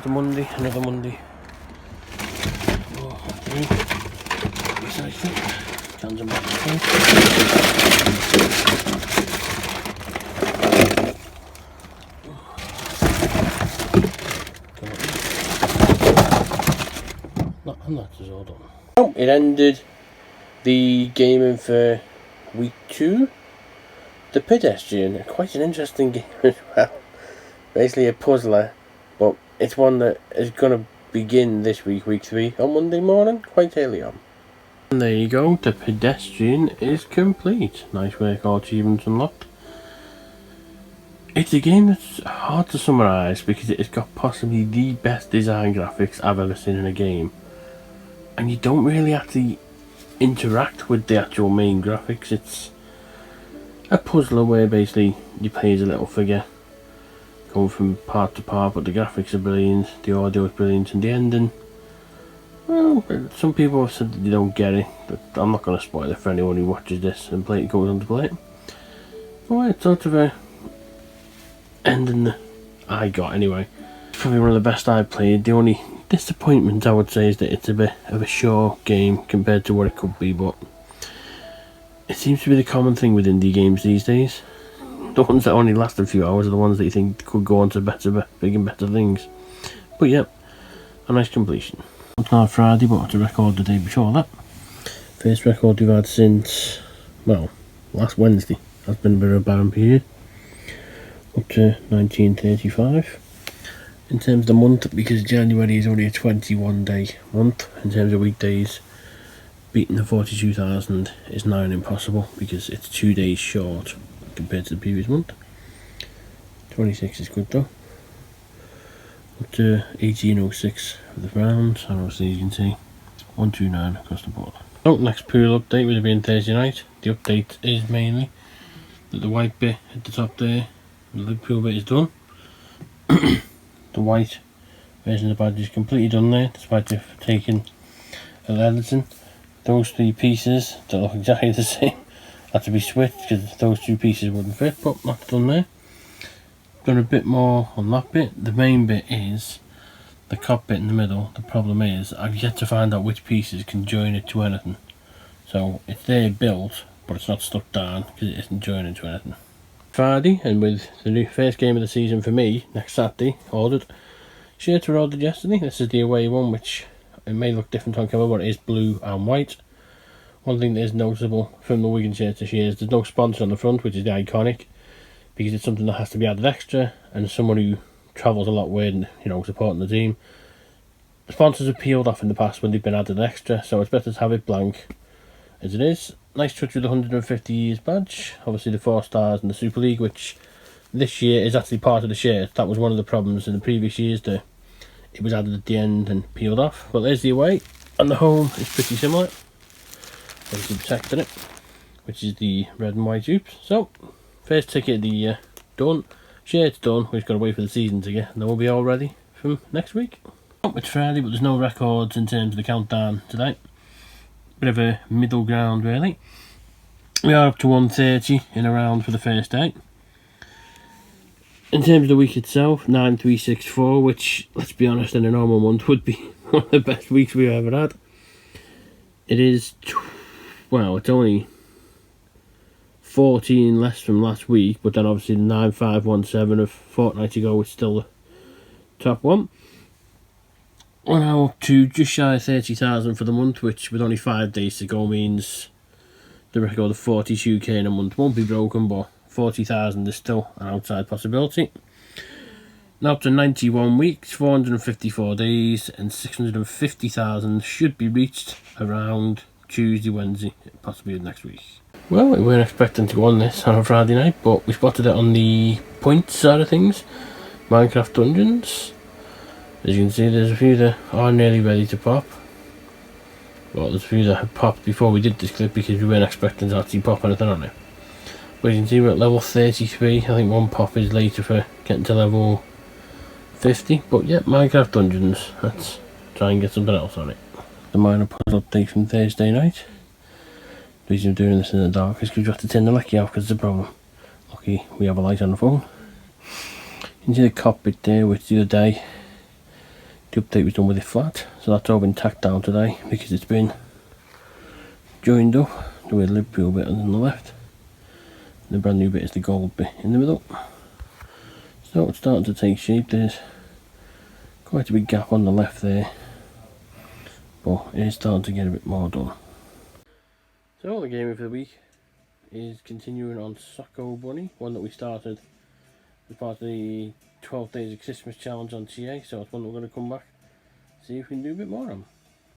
What a Monday, another Monday. Oh, recycling. Cans and boxes. And that's all done. Oh, it ended the gaming for week 2. The Pedestrian, quite an interesting game as well. Basically a puzzler, but it's one that is going to begin this week, week 3, on Monday morning, quite early on. And there you go, the Pedestrian is complete. Nice work, all achievements unlocked. It's a game that's hard to summarise because it's got possibly the best design graphics I've ever seen in a game. And you don't really actually interact with the actual main graphics. It's a puzzler where basically you play as a little figure going from part to part, but the graphics are brilliant, the audio is brilliant, and the ending, well, some people have said that they don't get it, but I'm not going to spoil it for anyone who watches this and goes on to play it. Well, it's sort of a ending that I got anyway. It's probably one of the best I've played. The only disappointment I would say is that it's a bit of a short game compared to what it could be, but it seems to be the common thing with indie games these days. The ones that only last a few hours are the ones that you think could go on to big and better things. But yeah, a nice completion. It's not Friday, but it's a record the day before that. First record we've had since, well, last Wednesday. That's been a bit of a barren period. Up to 1935. In terms of the month, because January is only a 21-day month, in terms of weekdays, beating the 42,000 is nigh on impossible because it's 2 days short compared to the previous month. 26 is good though. Up to 1806 for the rounds, and obviously you can see 129 across the board. So next pool update would have been Thursday night. The update is mainly that the white bit at the top there, the Liverpool bit is done. The white version of the badge is completely done there, despite they've taken a Leatherton. Those 3 pieces that look exactly the same had to be switched because those 2 pieces wouldn't fit, but that's done there. Done a bit more on that bit. The main bit is the cockpit in the middle. The problem is I've yet to find out which pieces can join it to anything. So it's there built, but it's not stuck down because it isn't joining to anything. Friday, and with the new first game of the season for me next Saturday, ordered. Shirts were ordered yesterday. This is the away one, which it may look different on camera, but it is blue and white. One thing that is noticeable from the Wigan shirts this year is there's no sponsor on the front, which is the iconic, because it's something that has to be added extra, and someone who travels a lot with, supporting the team. The sponsors have peeled off in the past when they've been added extra, so it's better to have it blank as it is. Nice touch with the 150 years badge, obviously the 4 stars in the Super League, which this year is actually part of the shirt. That was one of the problems in the previous years, that it was added at the end and peeled off. Well, there's the away, and the home is pretty similar. Obviously protecting it, which is the red and white hoops. So, first ticket of the year done, shirt's done. We've got to wait for the season to get, and then we'll be all ready from next week. Oh, it's Friday, but there's no records in terms of the countdown today. Bit of a middle ground really. We are up to 130 in a round for the first day. In terms of the week itself, 9364, which, let's be honest, in a normal month would be one of the best weeks we've ever had. It is, well, it's only 14 less from last week, but then obviously the 9517 of a fortnight ago is still the top one. We're now up to just shy of 30,000 for the month, which with only 5 days to go means the record of 42k in a month won't be broken, but 40,000 is still an outside possibility. Now up to 91 weeks, 454 days, and 650,000 should be reached around Tuesday, Wednesday, possibly next week. Well, we weren't expecting to go on this on a Friday night, but we spotted it on the points side of things. Minecraft Dungeons. As you can see, there's a few that are nearly ready to pop. Well, there's a few that had popped before we did this clip because we weren't expecting to actually pop anything on it. But you can see we're at level 33. I think one pop is later for getting to level 50. But yeah, Minecraft Dungeons. Let's try and get something else on it. The minor puzzle update from Thursday night. The reason I'm doing this in the dark is because you have to turn the light off because it's a problem. Lucky we have a light on the phone. You can see the cockpit there, which the other day the update was done with it flat, so that's all been tacked down today because it's been joined up. The way the Liverpool bit is on the left, and the brand new bit is the gold bit in the middle. So it's starting to take shape. There's quite a big gap on the left there, but it is starting to get a bit more done. So the game for the week is continuing on Soko Bunny, one that we started as part of the 12 Days of Christmas challenge on TA, so it's one that we're going to come back, see if we can do a bit more on.